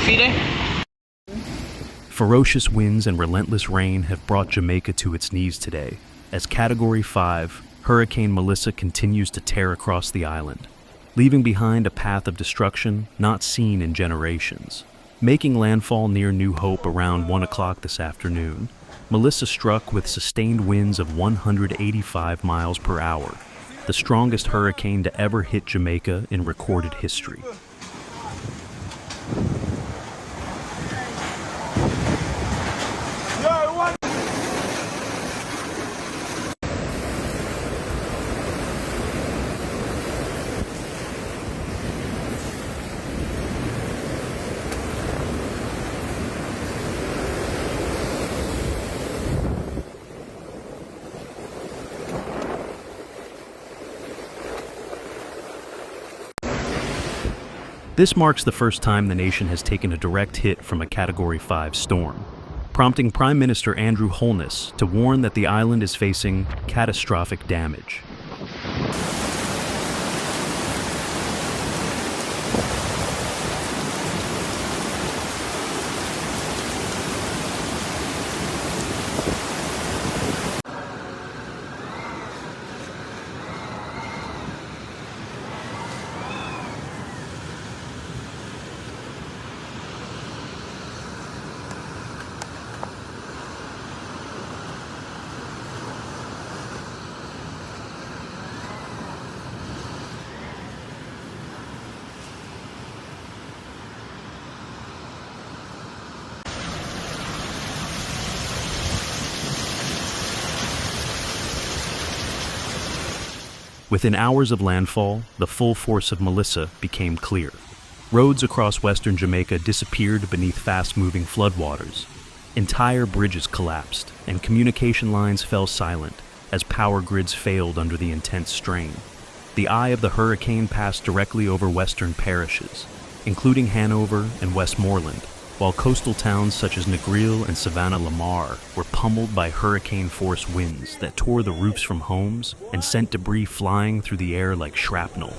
See there? Ferocious winds and relentless rain have brought Jamaica to its knees today, as Category 5, Hurricane Melissa continues to tear across the island, leaving behind a path of destruction not seen in generations. Making landfall near New Hope around 1 o'clock this afternoon, Melissa struck with sustained winds of 185 miles per hour, the strongest hurricane to ever hit Jamaica in recorded history. This marks the first time the nation has taken a direct hit from a Category 5 storm, prompting Prime Minister Andrew Holness to warn that the island is facing catastrophic damage. Within hours of landfall, the full force of Melissa became clear. Roads across western Jamaica disappeared beneath fast-moving floodwaters. Entire bridges collapsed, and communication lines fell silent as power grids failed under the intense strain. The eye of the hurricane passed directly over western parishes, including Hanover and Westmoreland, while coastal towns such as Negril and Savannah Lamar were pummeled by hurricane-force winds that tore the roofs from homes and sent debris flying through the air like shrapnel.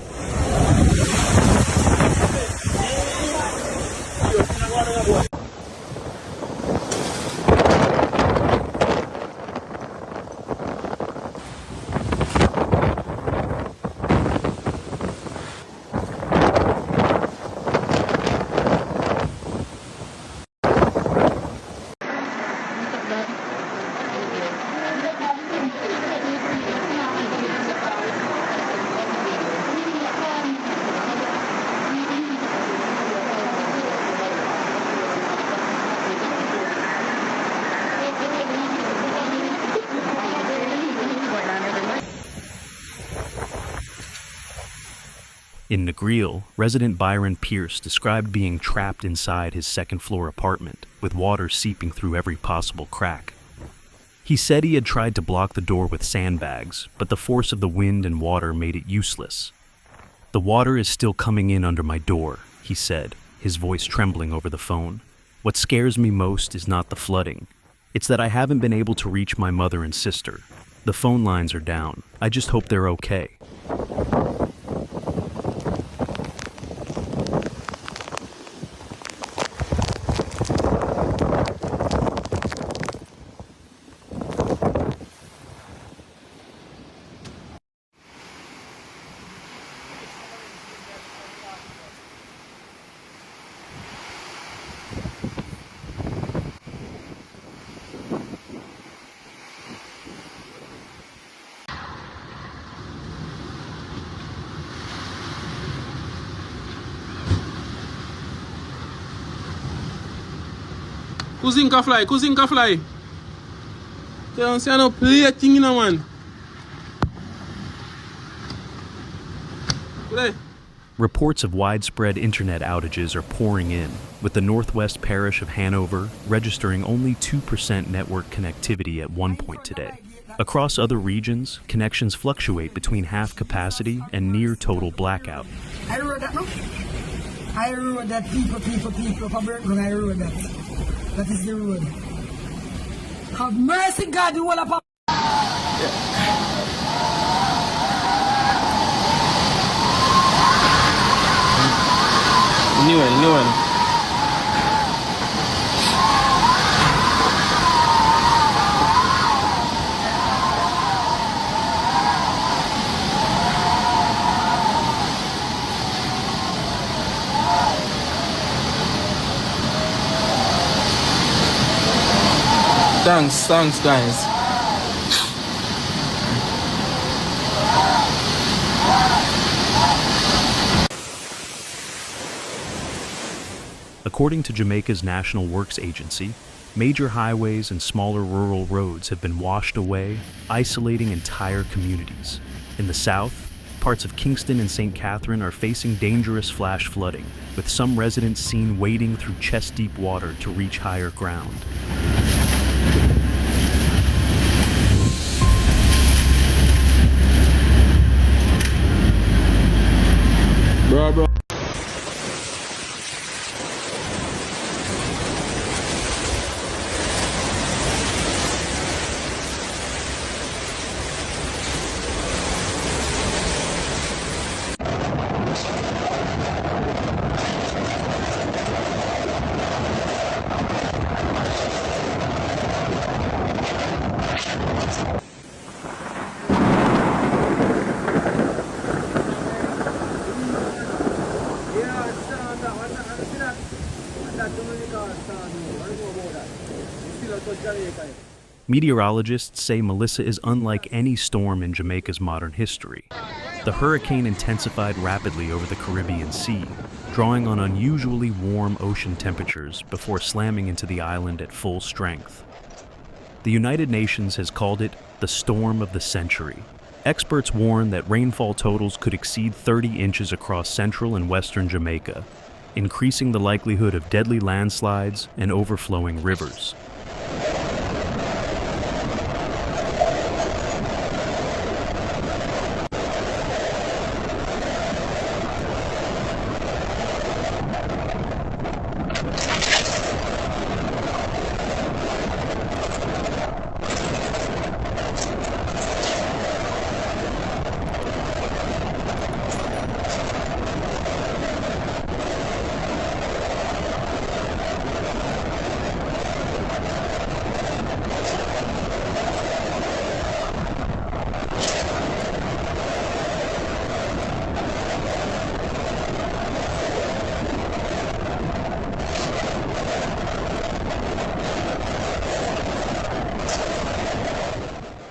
In Negril, resident Byron Pierce described being trapped inside his second-floor apartment, with water seeping through every possible crack. He said he had tried to block the door with sandbags, but the force of the wind and water made it useless. "The water is still coming in under my door," he said, his voice trembling over the phone. "What scares me most is not the flooding. It's that I haven't been able to reach my mother and sister. The phone lines are down. I just hope they're okay." Cousin can fly, cousin can fly. They don't say no play a thing in a man. Today. Reports of widespread internet outages are pouring in, with the northwest parish of Hanover registering only 2% network connectivity at one point today. Across other regions, connections fluctuate between half capacity and near total blackout. I wrote that, no? I wrote that people, for Berkeley, I wrote that. That is the road. Have mercy, God, you will have New one. Thanks guys. According to Jamaica's National Works Agency, major highways and smaller rural roads have been washed away, isolating entire communities. In the south, parts of Kingston and St. Catherine are facing dangerous flash flooding, with some residents seen wading through chest-deep water to reach higher ground. Bro. Meteorologists say Melissa is unlike any storm in Jamaica's modern history. The hurricane intensified rapidly over the Caribbean Sea, drawing on unusually warm ocean temperatures before slamming into the island at full strength. The United Nations has called it the storm of the century. Experts warn that rainfall totals could exceed 30 inches across central and western Jamaica, increasing the likelihood of deadly landslides and overflowing rivers.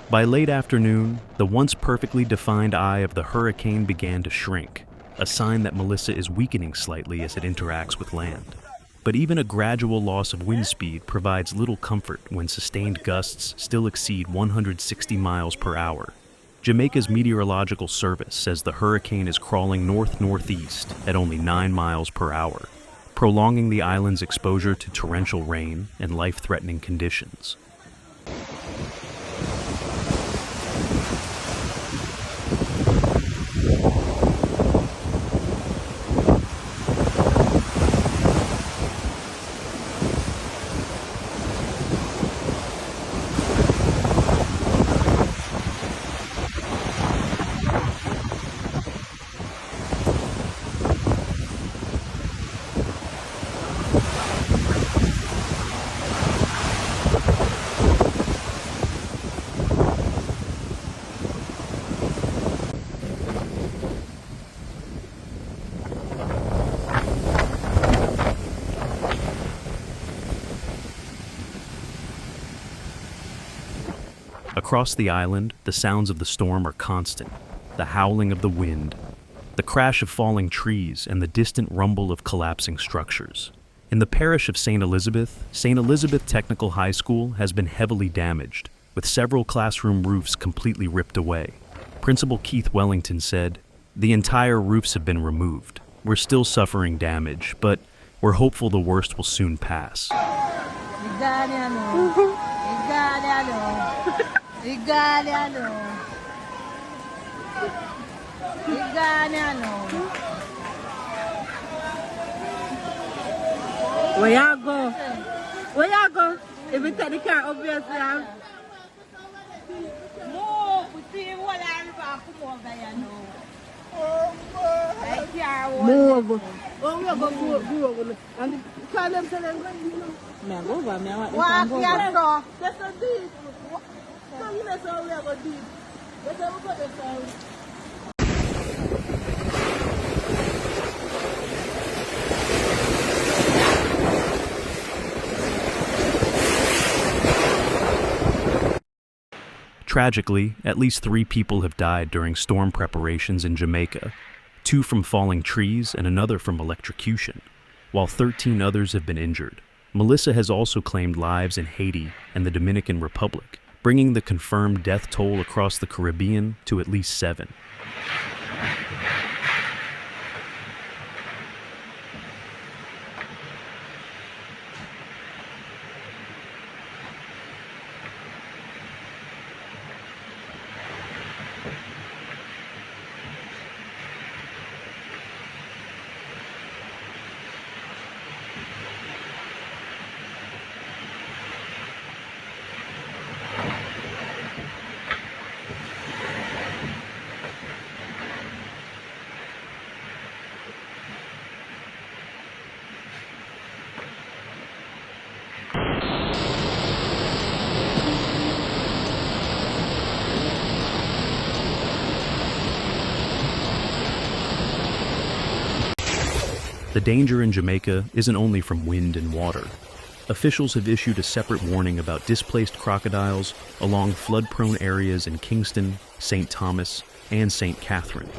By late afternoon, the once perfectly defined eye of the hurricane began to shrink, a sign that Melissa is weakening slightly as it interacts with land. But even a gradual loss of wind speed provides little comfort when sustained gusts still exceed 160 miles per hour. Jamaica's Meteorological Service says the hurricane is crawling north-northeast at only 9 miles per hour, prolonging the island's exposure to torrential rain and life-threatening conditions. Across the island, the sounds of the storm are constant. The howling of the wind, the crash of falling trees, and the distant rumble of collapsing structures. In the parish of St. Elizabeth Technical High School has been heavily damaged, with several classroom roofs completely ripped away. Principal Keith Wellington said, "The entire roofs have been removed. We're still suffering damage, but we're hopeful the worst will soon pass." Where y'all go? Where y'all go? If we take the car, obviously I'm... No, we see what I come over there now. Move. Oh, we are going to go over. And tell them to them, man, go over. Walk here, so. That's a deep. So, you know, so we are going to deep. That's how we got the sound. Tragically, at least 3 people have died during storm preparations in Jamaica, 2 from falling trees and another from electrocution, while 13 others have been injured. Melissa has also claimed lives in Haiti and the Dominican Republic, bringing the confirmed death toll across the Caribbean to at least 7. The danger in Jamaica isn't only from wind and water. Officials have issued a separate warning about displaced crocodiles along flood-prone areas in Kingston, St. Thomas, and St. Catherine.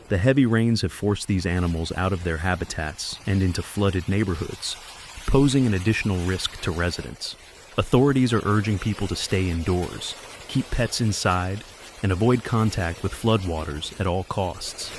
The heavy rains have forced these animals out of their habitats and into flooded neighborhoods, posing an additional risk to residents. Authorities are urging people to stay indoors, keep pets inside, and avoid contact with floodwaters at all costs.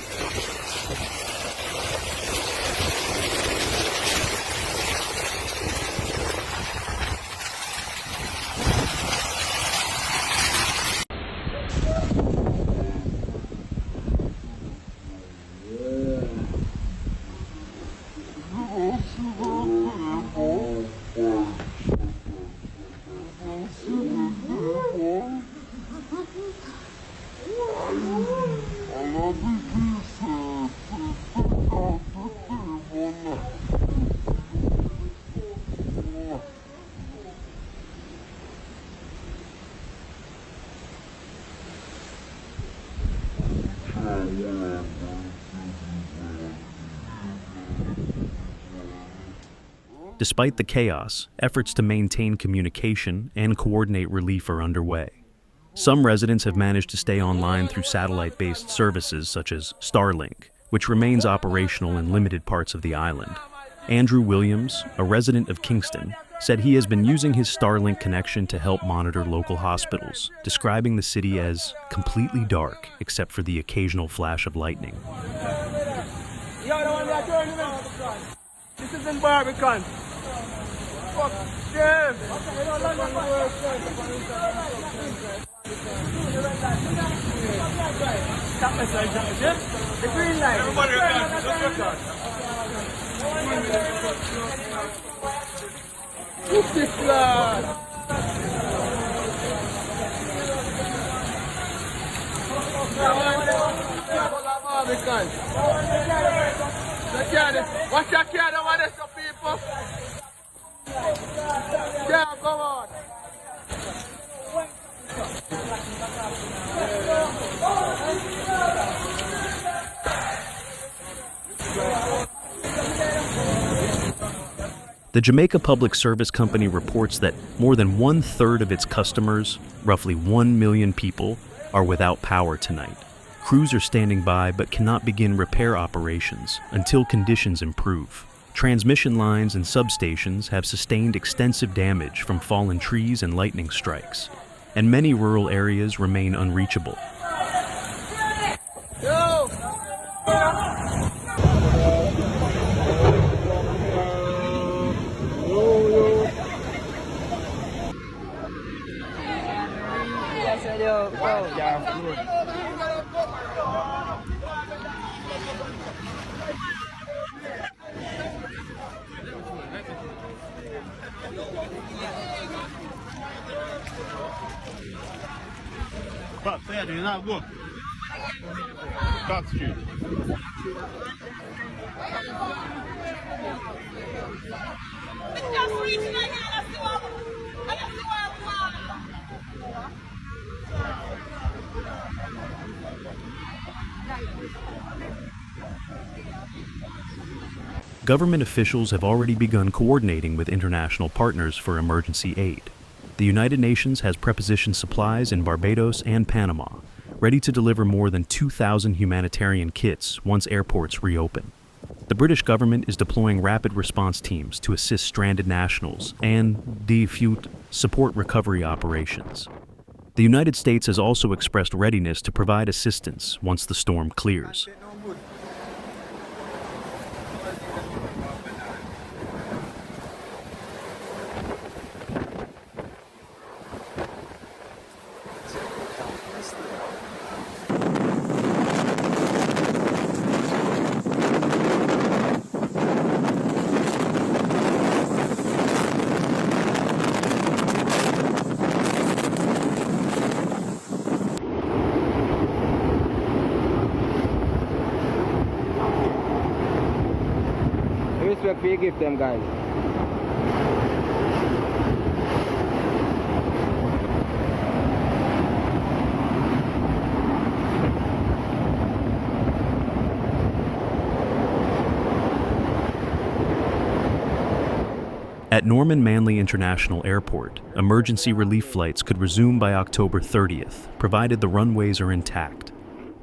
Despite the chaos, efforts to maintain communication and coordinate relief are underway. Some residents have managed to stay online through satellite-based services such as Starlink, which remains operational in limited parts of the island. Andrew Williams, a resident of Kingston, said he has been using his Starlink connection to help monitor local hospitals, describing the city as completely dark except for the occasional flash of lightning. This isn't Barbican. Fuck them. Stop the side, the green light. Everybody record. Who's this lad? Barbican. Watch your car, don't want this to people. Yeah, come on. The Jamaica Public Service Company reports that more than 1/3 of its customers, roughly 1 million people, are without power tonight. Crews are standing by but cannot begin repair operations until conditions improve. Transmission lines and substations have sustained extensive damage from fallen trees and lightning strikes, and many rural areas remain unreachable. Yo! But, you're not good. Back Street. Government officials have already begun coordinating with international partners for emergency aid. The United Nations has prepositioned supplies in Barbados and Panama, ready to deliver more than 2,000 humanitarian kits once airports reopen. The British government is deploying rapid response teams to assist stranded nationals and support recovery operations. The United States has also expressed readiness to provide assistance once the storm clears. Respect for you give them, guys. At Norman Manley International Airport, emergency relief flights could resume by October 30th, provided the runways are intact.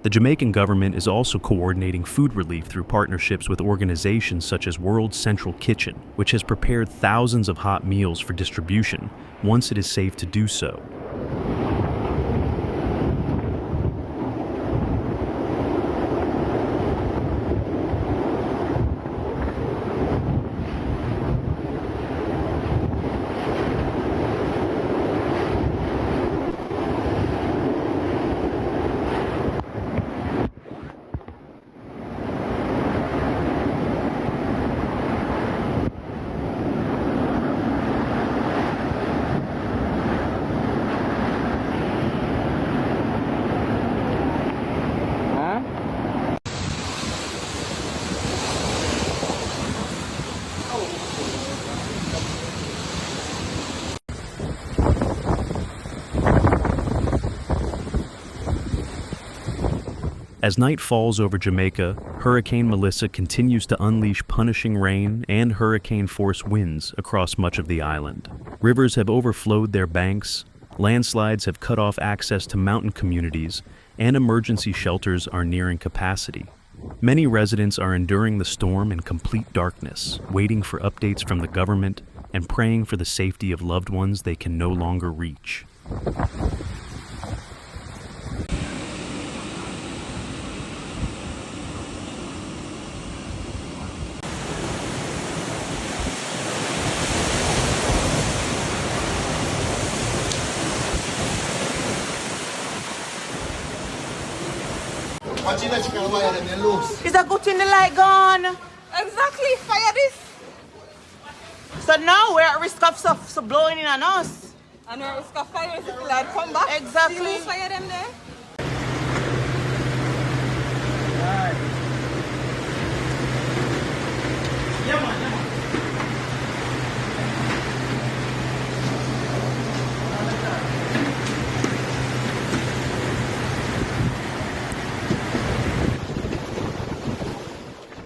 The Jamaican government is also coordinating food relief through partnerships with organizations such as World Central Kitchen, which has prepared thousands of hot meals for distribution once it is safe to do so. As night falls over Jamaica, Hurricane Melissa continues to unleash punishing rain and hurricane-force winds across much of the island. Rivers have overflowed their banks, landslides have cut off access to mountain communities, and emergency shelters are nearing capacity. Many residents are enduring the storm in complete darkness, waiting for updates from the government and praying for the safety of loved ones they can no longer reach. Is a good thing the light gone? Exactly, fire this. So now we're at risk of stuff blowing in on us. And we're at risk of fire if the light come back. Exactly. Do you fire them there? Right. Yeah, man.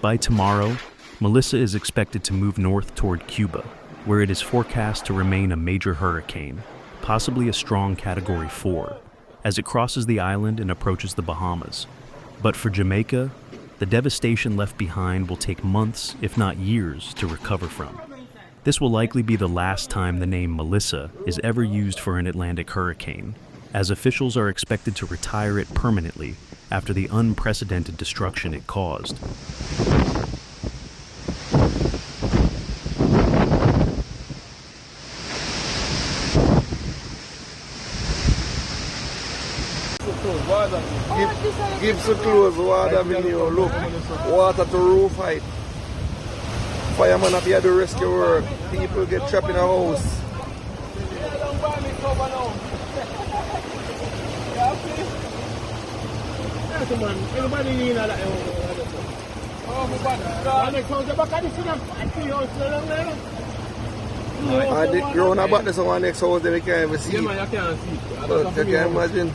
By tomorrow, Melissa is expected to move north toward Cuba, where it is forecast to remain a major hurricane, possibly a strong Category 4, as it crosses the island and approaches the Bahamas. But for Jamaica, the devastation left behind will take months, if not years, to recover from. This will likely be the last time the name Melissa is ever used for an Atlantic hurricane, as officials are expected to retire it permanently after the unprecedented destruction it caused. Give some clothes, water video, look, water to roof height. Firemen up here do rescue work. People get trapped in a house. party, man. Everybody in that. Oh, my God. Next house, the back of this, I see house along there. And the ground about this one next house, then we can't even see Yeah, it. man, you can't see it. But you can imagine.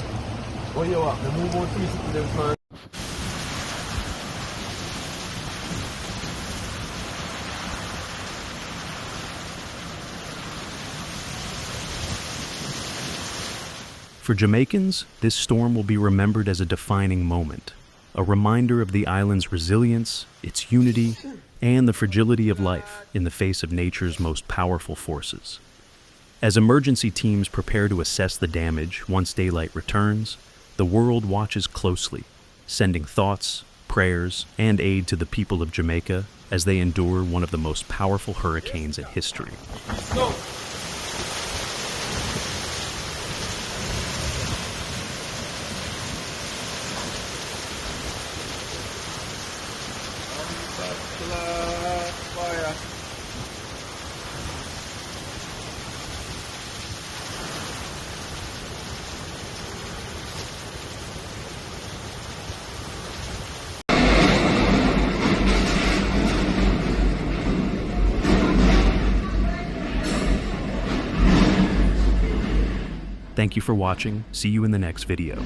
When you walk, the move out 360 them man. For Jamaicans, this storm will be remembered as a defining moment, a reminder of the island's resilience, its unity, and the fragility of life in the face of nature's most powerful forces. As emergency teams prepare to assess the damage once daylight returns, the world watches closely, sending thoughts, prayers, and aid to the people of Jamaica as they endure one of the most powerful hurricanes in history. Thank you for watching. See you in the next video.